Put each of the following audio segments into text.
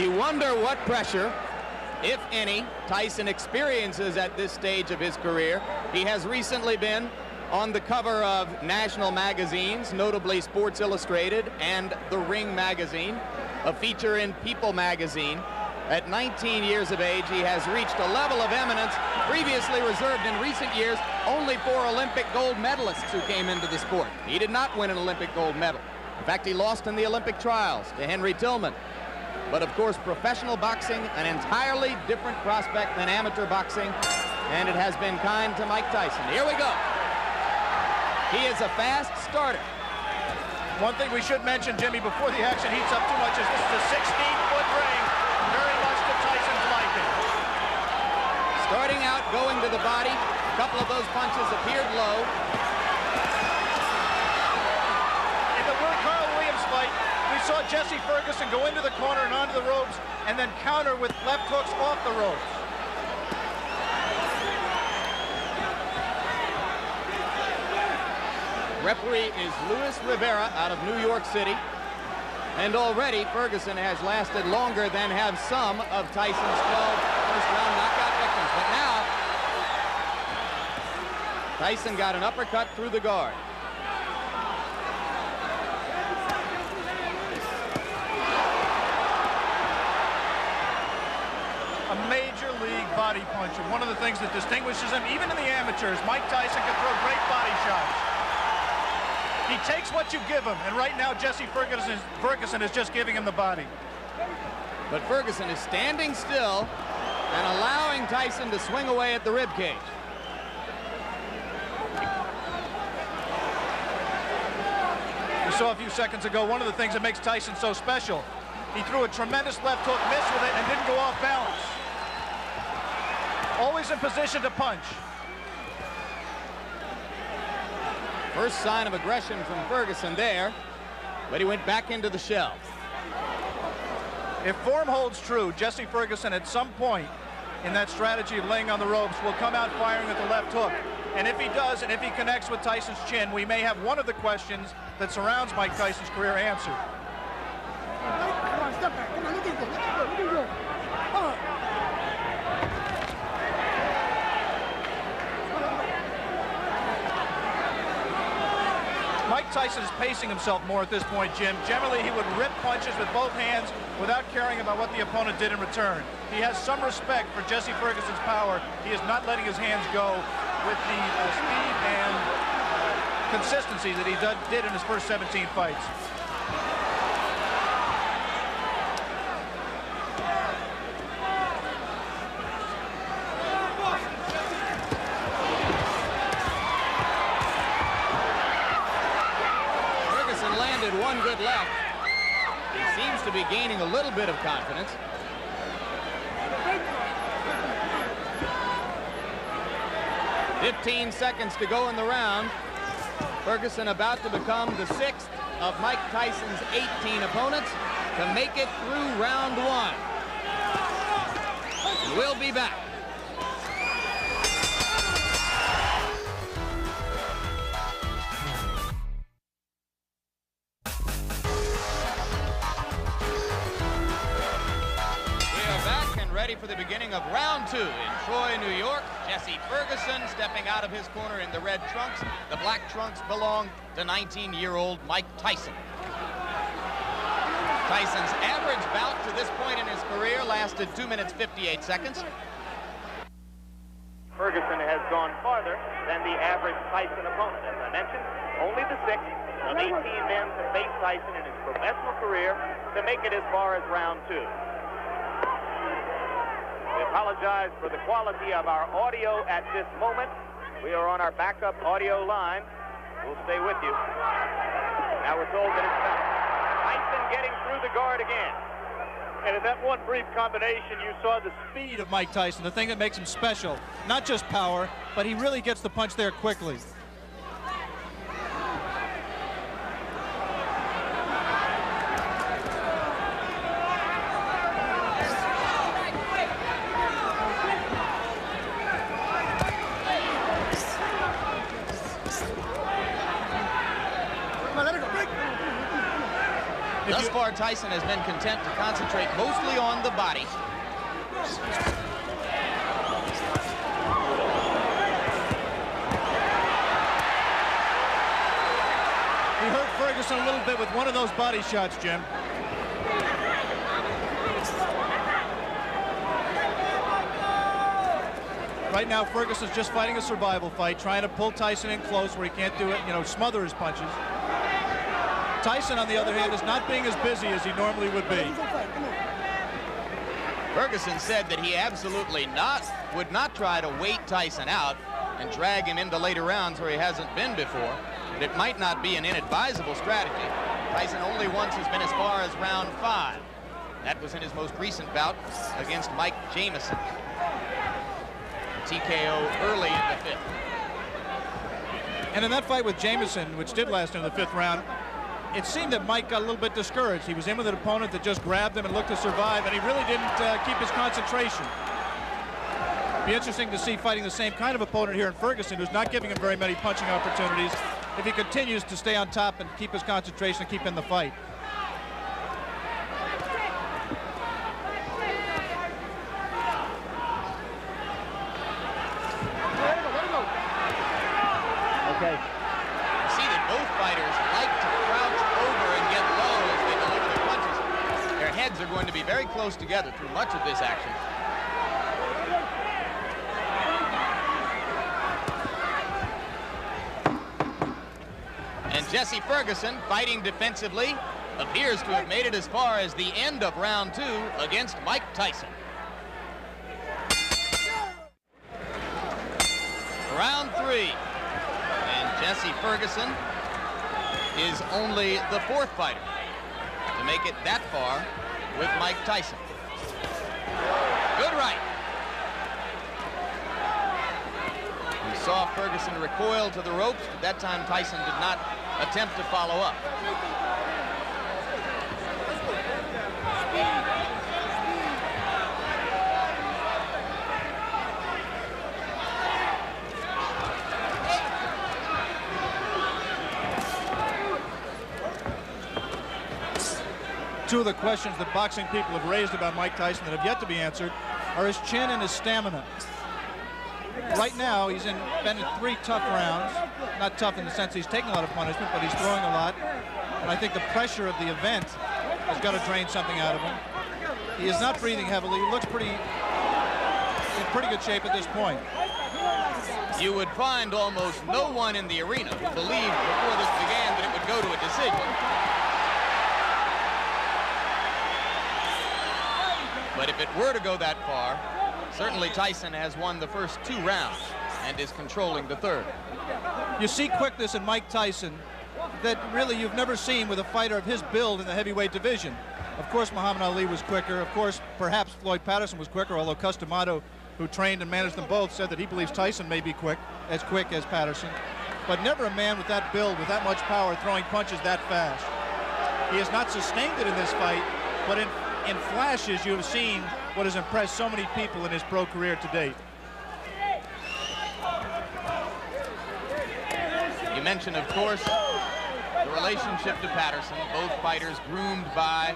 You wonder what pressure, if any, Tyson experiences at this stage of his career. He has recently been on the cover of national magazines, notably Sports Illustrated and The Ring magazine, a feature in People magazine. At 19 years of age, he has reached a level of eminence previously reserved in recent years only for Olympic gold medalists who came into the sport. He did not win an Olympic gold medal. In fact, he lost in the Olympic trials to Henry Tillman. But of course, professional boxing, an entirely different prospect than amateur boxing, and it has been kind to Mike Tyson. Here we go. He is a fast starter. One thing we should mention, Jimmy, before the action heats up too much, is this is a 16-foot ring, very much to Tyson's liking. Starting out, going to the body. A couple of those punches appeared low. In the Carl Williams fight, we saw Jesse Ferguson go into the corner and onto the ropes and then counter with left hooks off the ropes. Referee is Luis Rivera out of New York City. And already Ferguson has lasted longer than have some of Tyson's 12 first-round knockout victims. But now, Tyson got an uppercut through the guard. A major league body puncher. One of the things that distinguishes him, even in the amateurs, Mike Tyson can throw great body shots. He takes what you give him, and right now Jesse Ferguson is just giving him the body. But Ferguson is standing still and allowing Tyson to swing away at the rib cage. We saw a few seconds ago one of the things that makes Tyson so special. He threw a tremendous left hook, missed with it, and didn't go off balance. Always in position to punch. First sign of aggression from Ferguson there, but he went back into the shell. If form holds true, Jesse Ferguson at some point in that strategy of laying on the ropes will come out firing with the left hook. And if he does, and if he connects with Tyson's chin, we may have one of the questions that surrounds Mike Tyson's career answered. Come on, step back. Come on, look at this. Look at this. Come on. Mike Tyson is pacing himself more at this point, Jim. Generally, he would rip punches with both hands without caring about what the opponent did in return. He has some respect for Jesse Ferguson's power. He is not letting his hands go with the speed and consistency that he did in his first 17 fights. One good left. He seems to be gaining a little bit of confidence. "15 seconds to go in the round. Ferguson about to become the 6th of Mike Tyson's 18 opponents to make it through round 1. We'll be back. Ready for the beginning of round 2 in Troy, New York. Jesse Ferguson stepping out of his corner in the red trunks. The black trunks belong to 19-year-old Mike Tyson. Tyson's average bout to this point in his career lasted 2 minutes 58 seconds. Ferguson has gone farther than the average Tyson opponent. As I mentioned, only the 6th of 18 men to face Tyson in his professional career to make it as far as round 2. We apologize for the quality of our audio at this moment. We are on our backup audio line. We'll stay with you. Now we're told that it's Tyson getting through the guard again. And in that one brief combination, you saw the speed of Mike Tyson, the thing that makes him special. Not just power, but he really gets the punch there quickly. Thus far, Tyson has been content to concentrate mostly on the body. He hurt Ferguson a little bit with one of those body shots, Jim. Right now, Ferguson's just fighting a survival fight, trying to pull Tyson in close where he can't do it, you know, smother his punches. Tyson, on the other hand, is not being as busy as he normally would be. Ferguson said that he absolutely would not try to wait Tyson out and drag him into later rounds where he hasn't been before. But it might not be an inadvisable strategy. Tyson only once has been as far as round 5. That was in his most recent bout against Mike Jamison. TKO early in the 5th. And in that fight with Jamison, which did last into the 5th round, it seemed that Mike got a little bit discouraged. He was in with an opponent that just grabbed him and looked to survive, and he really didn't keep his concentration. It'd be interesting to see fighting the same kind of opponent here in Ferguson, who's not giving him very many punching opportunities, if he continues to stay on top and keep his concentration and keep in the fight. Okay. You see that both fighters like to crouch over and get low as they deliver their punches. Their heads are going to be very close together through much of this action. And Jesse Ferguson, fighting defensively, appears to have made it as far as the end of round 2 against Mike Tyson. Round 3. Jesse Ferguson is only the 4th fighter to make it that far with Mike Tyson. Good right. We saw Ferguson recoil to the ropes, but that time Tyson did not attempt to follow up. Two of the questions that boxing people have raised about Mike Tyson that have yet to be answered are his chin and his stamina. Right now, he's been in 3 tough rounds. Not tough in the sense he's taking a lot of punishment, but he's throwing a lot. And I think the pressure of the event has got to drain something out of him. He is not breathing heavily. He looks in pretty good shape at this point. You would find almost no one in the arena who believed before this began that it would go to a decision. But if it were to go that far, certainly Tyson has won the first 2 rounds and is controlling the 3rd. You see quickness in Mike Tyson that really you've never seen with a fighter of his build in the heavyweight division. Of course, Muhammad Ali was quicker. Of course, perhaps Floyd Patterson was quicker, although Customato, who trained and managed them both, said that he believes Tyson may be quick as Patterson. But never a man with that build, with that much power, throwing punches that fast. He has not sustained it in this fight, but in flashes, you have seen what has impressed so many people in his pro career to date. You mentioned, of course, the relationship to Patterson. Both fighters groomed by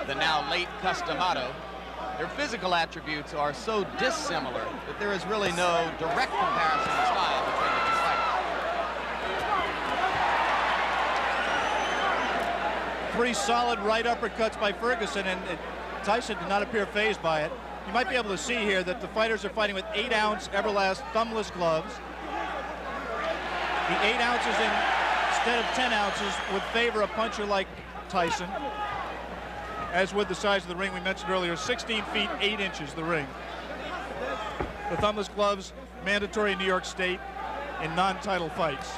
the now late Customato. Their physical attributes are so dissimilar that there is really no direct comparison in style between the 2 fighters. 3 solid right uppercuts by Ferguson, and Tyson did not appear fazed by it. You might be able to see here that the fighters are fighting with 8-ounce Everlast thumbless gloves. The 8 ounces instead of 10 ounces would favor a puncher like Tyson, as with the size of the ring we mentioned earlier, 16 feet 8 inches the ring. The thumbless gloves mandatory in New York State in non-title fights.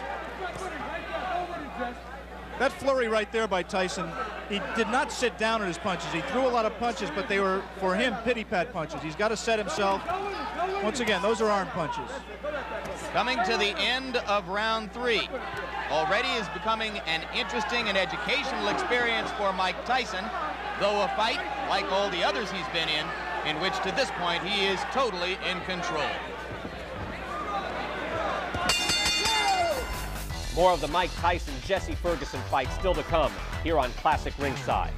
That flurry right there by Tyson, he did not sit down on his punches. He threw a lot of punches, but they were, for him, pity-pat punches. He's got to set himself. Once again, those are arm punches. Coming to the end of round 3. Already is becoming an interesting and educational experience for Mike Tyson, though a fight, like all the others he's been in which to this point he is totally in control. More of the Mike Tyson-Jesse Ferguson fight still to come here on Classic Ringside.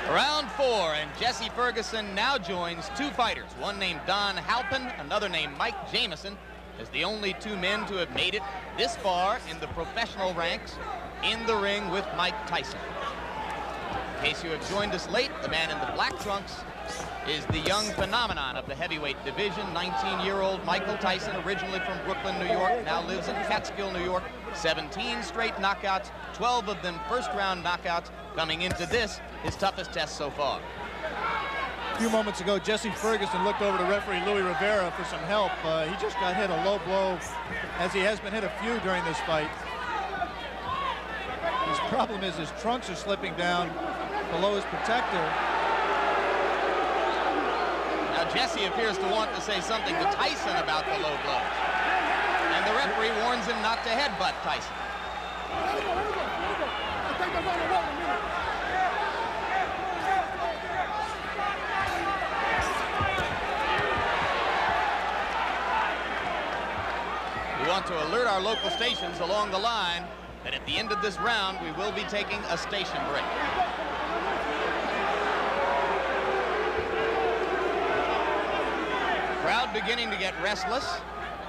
Round 4, and Jesse Ferguson now joins two fighters, one named Don Halpin, another named Mike Jamison, as the only two men to have made it this far in the professional ranks in the ring with Mike Tyson. In case you have joined us late, the man in the black trunks is the young phenomenon of the heavyweight division, 19-year-old Michael Tyson, originally from Brooklyn, New York, now lives in Catskill, New York. 17 straight knockouts, 12 of them first-round knockouts, coming into this, his toughest test so far. A few moments ago, Jesse Ferguson looked over to referee Louis Rivera for some help. He just got hit a low blow, as he has been hit a few during this fight. His problem is his trunks are slipping down below his protector. Now Jesse appears to want to say something to Tyson about the low blows. And the referee warns him not to headbutt Tyson. We want to alert our local stations along the line that at the end of this round, we will be taking a station break. Crowd beginning to get restless.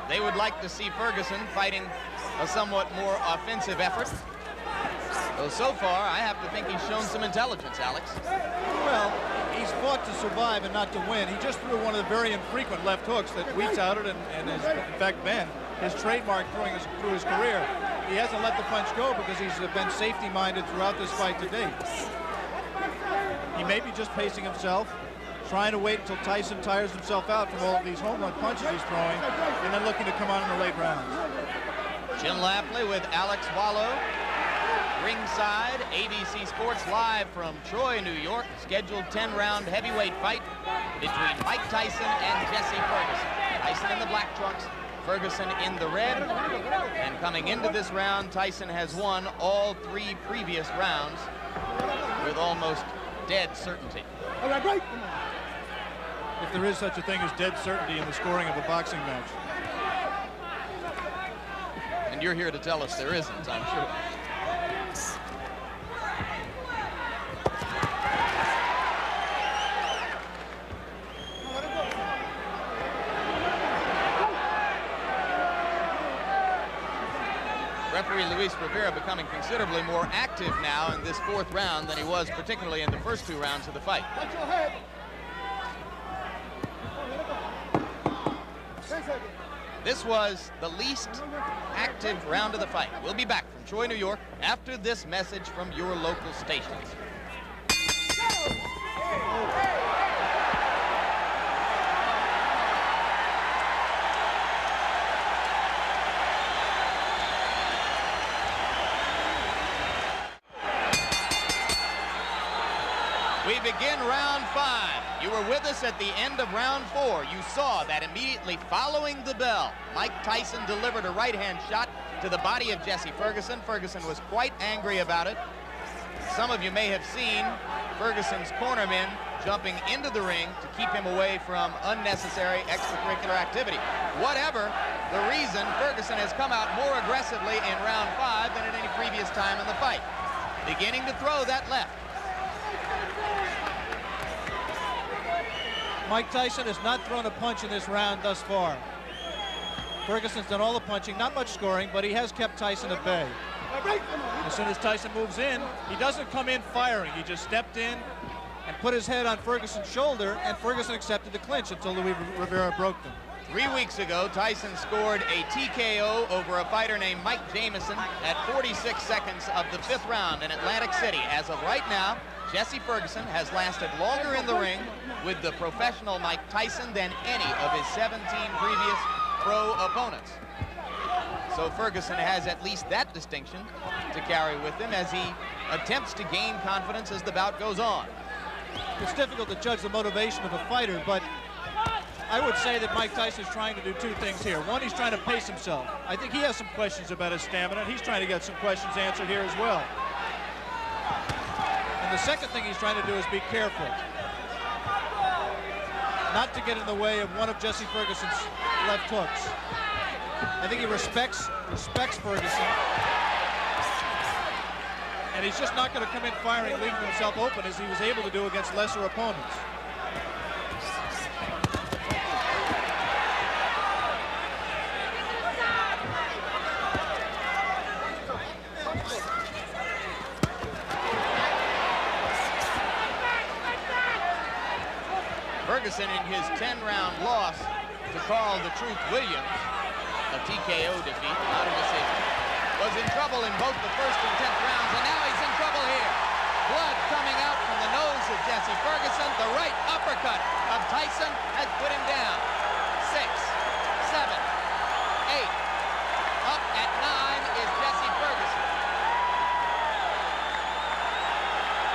They would like to see Ferguson fighting a somewhat more offensive effort. So far, I have to think he's shown some intelligence, Alex. Well, he's fought to survive and not to win. He just threw one of the very infrequent left hooks that we touted and has, in fact, been his trademark through his career. He hasn't let the punch go because he's been safety-minded throughout this fight to date. He may be just pacing himself, trying to wait until Tyson tires himself out from all of these home run punches he's throwing, and then looking to come on in the late rounds. Jim Lapley with Alex Wallow. Ringside, ABC Sports live from Troy, New York. Scheduled 10-round heavyweight fight between Mike Tyson and Jesse Ferguson. Tyson in the black trunks, Ferguson in the red. And coming into this round, Tyson has won all 3 previous rounds with almost dead certainty. If there is such a thing as dead certainty in the scoring of a boxing match. And you're here to tell us there isn't, I'm sure. Referee Luis Rivera becoming considerably more active now in this 4th round than he was particularly in the first 2 rounds of the fight. This was the least active round of the fight. We'll be back from Troy, New York after this message from your local stations. We begin round 5. You were with us at the end of round 4. You saw that immediately following the bell, Mike Tyson delivered a right-hand shot to the body of Jesse Ferguson. Ferguson was quite angry about it. Some of you may have seen Ferguson's cornermen jumping into the ring to keep him away from unnecessary extracurricular activity. Whatever the reason, Ferguson has come out more aggressively in round 5 than at any previous time in the fight. Beginning to throw that left. Mike Tyson has not thrown a punch in this round thus far. Ferguson's done all the punching, not much scoring, but he has kept Tyson at bay. As soon as Tyson moves in, he doesn't come in firing. He just stepped in and put his head on Ferguson's shoulder, and Ferguson accepted the clinch until Louis Rivera broke them. 3 weeks ago, Tyson scored a TKO over a fighter named Mike Jamison at 46 seconds of the 5th round in Atlantic City. As of right now, Jesse Ferguson has lasted longer in the ring with the professional Mike Tyson than any of his 17 previous pro opponents. So Ferguson has at least that distinction to carry with him as he attempts to gain confidence as the bout goes on. It's difficult to judge the motivation of a fighter, but I would say that Mike Tyson is trying to do 2 things here. One, he's trying to pace himself. I think he has some questions about his stamina, and he's trying to get some questions answered here as well. And the second thing he's trying to do is be careful. not to get in the way of one of Jesse Ferguson's left hooks. I think he respects Ferguson. And he's just not going to come in firing, leaving himself open as he was able to do against lesser opponents. Ferguson, in his 10-round loss to Carl the Truth Williams, a TKO defeat, not a decision, was in trouble in both the first and 10th rounds, and now he's in trouble here. Blood coming out from the nose of Jesse Ferguson. The right uppercut of Tyson has put him down. 6, 7, 8. Up at 9 is Jesse Ferguson.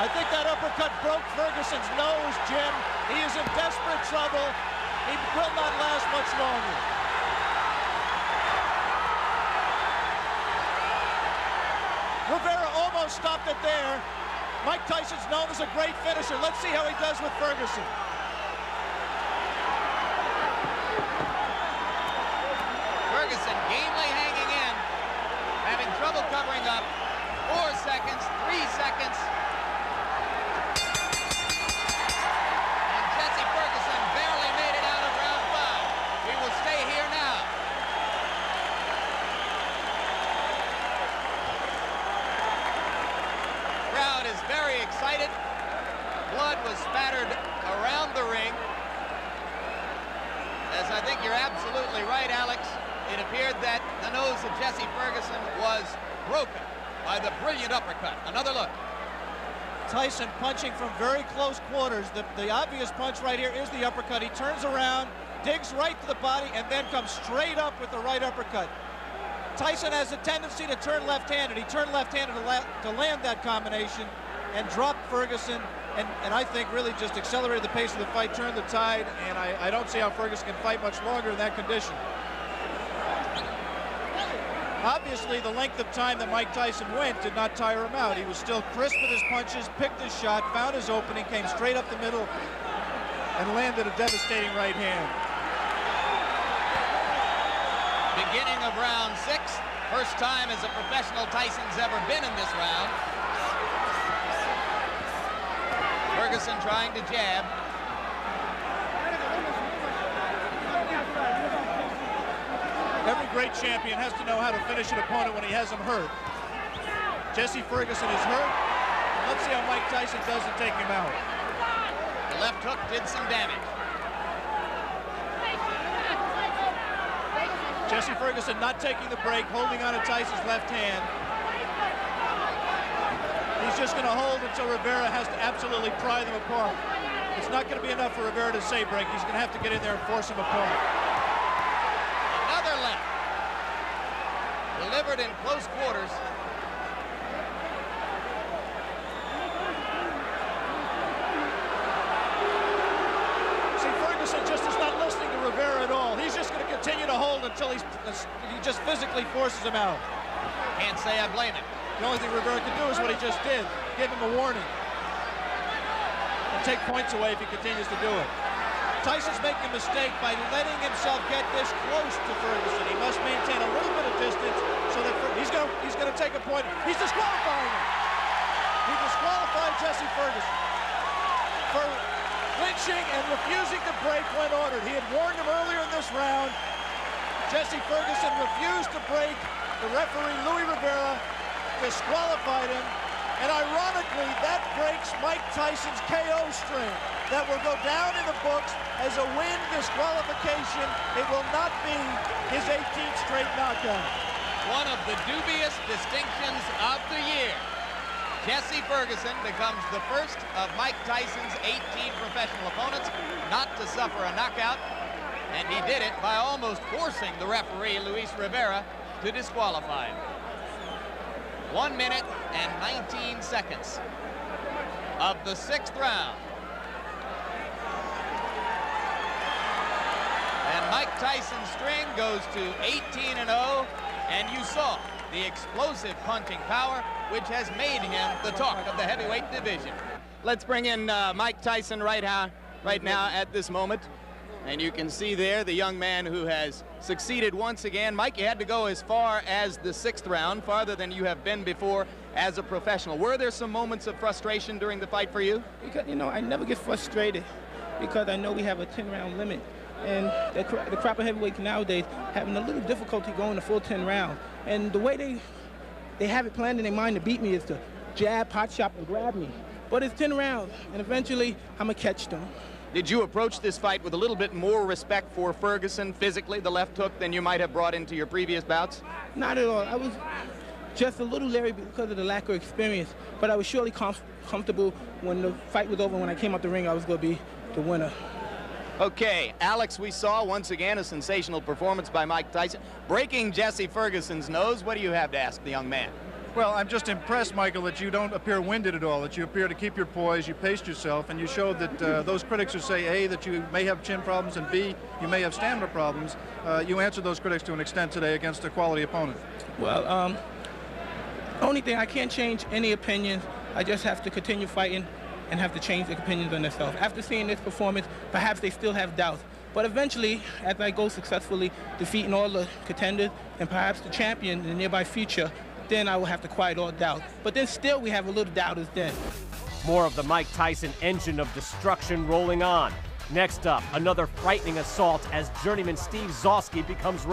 I think that uppercut broke Ferguson's nose, Jim. He is in desperate trouble. He will not last much longer. Rivera almost stopped it there. Mike Tyson's known as a great finisher. Let's see how he does with Ferguson. Ferguson gamely hanging in, having trouble covering up. 4 seconds, 3 seconds. And Jesse Ferguson barely made it out of round 5. He will stay here now. Crowd is very excited. Blood was spattered around the ring. As I think you're absolutely right, Alex. It appeared that the nose of Jesse Ferguson was broken by the brilliant uppercut. Another look. Tyson punching from very close quarters. The obvious punch right here is the uppercut. He turns around, digs right to the body, and then comes straight up with the right uppercut. Tyson has a tendency to turn left-handed. He turned left-handed to land that combination and dropped Ferguson, and I think really just accelerated the pace of the fight, turned the tide, and I don't see how Ferguson can fight much longer in that condition. Obviously, the length of time that Mike Tyson went did not tire him out. He was still crisp with his punches, picked his shot, found his opening, came straight up the middle, and landed a devastating right hand. Beginning of round 6. First time as a professional Tyson's ever been in this round. Ferguson trying to jab. Every great champion has to know how to finish an opponent when he has him hurt. Jesse Ferguson is hurt. Let's see how Mike Tyson does to take him out. The left hook did some damage. Jesse Ferguson not taking the break, holding on to Tyson's left hand. He's just going to hold until Rivera has to absolutely pry them apart. It's not going to be enough for Rivera to say break. He's going to have to get in there and force him apart. Another left. Delivered in close quarters. See, Ferguson just is not listening to Rivera at all. He's just going to continue to hold until he just physically forces him out. Can't say I blame him. The only thing Rivera can do is what he just did. Give him a warning. And take points away if he continues to do it. Tyson's making a mistake by letting himself get this close to Ferguson. He must maintain a little bit of distance so that he's going to take a point. He's disqualifying him. He disqualified Jesse Ferguson for clinching and refusing to break when ordered. He had warned him earlier in this round. Jesse Ferguson refused to break. The referee, Louis Rivera, disqualified him. And ironically, that breaks Mike Tyson's KO string. That will go down in the books as a win disqualification. It will not be his 18th straight knockout. One of the dubious distinctions of the year. Jesse Ferguson becomes the first of Mike Tyson's 18 professional opponents not to suffer a knockout, and he did it by almost forcing the referee, Luis Rivera, to disqualify him. 1 minute and 19 seconds of the 6th round. And Mike Tyson's string goes to 18-0, and you saw the explosive punching power, which has made him the talk of the heavyweight division. Let's bring in Mike Tyson right now at this moment. And you can see there the young man who has succeeded once again. Mike, you had to go as far as the 6th round, farther than you have been before as a professional. Were there some moments of frustration during the fight for you? Because, you know, I never get frustrated because I know we have a 10-round limit. And the crop of heavyweights nowadays having a little difficulty going the full 10 rounds. And the way they have it planned in their mind to beat me is to jab, pot shot, and grab me. But it's 10 rounds, and eventually I'm going to catch them. Did you approach this fight with a little bit more respect for Ferguson physically, the left hook, than you might have brought into your previous bouts? Not at all. I was just a little leery because of the lack of experience, but I was surely comfortable when the fight was over. When I came out the ring, I was going to be the winner. Okay, Alex, we saw once again a sensational performance by Mike Tyson, breaking Jesse Ferguson's nose. What do you have to ask the young man? Well, I'm just impressed, Michael, that you don't appear winded at all, that you appear to keep your poise, you paced yourself, and you showed that those critics who say, A, that you may have chin problems, and B, you may have stamina problems, you answered those critics to an extent today against a quality opponent. Well, only thing, I can't change any opinions. I just have to continue fighting and have to change their opinions on themselves. After seeing this performance, perhaps they still have doubts. But eventually, as I go successfully defeating all the contenders and perhaps the champion in the nearby future, then I will have to quiet all doubt. But then still we have a little doubters then. More of the Mike Tyson engine of destruction rolling on. Next up, another frightening assault as journeyman Steve Zosky becomes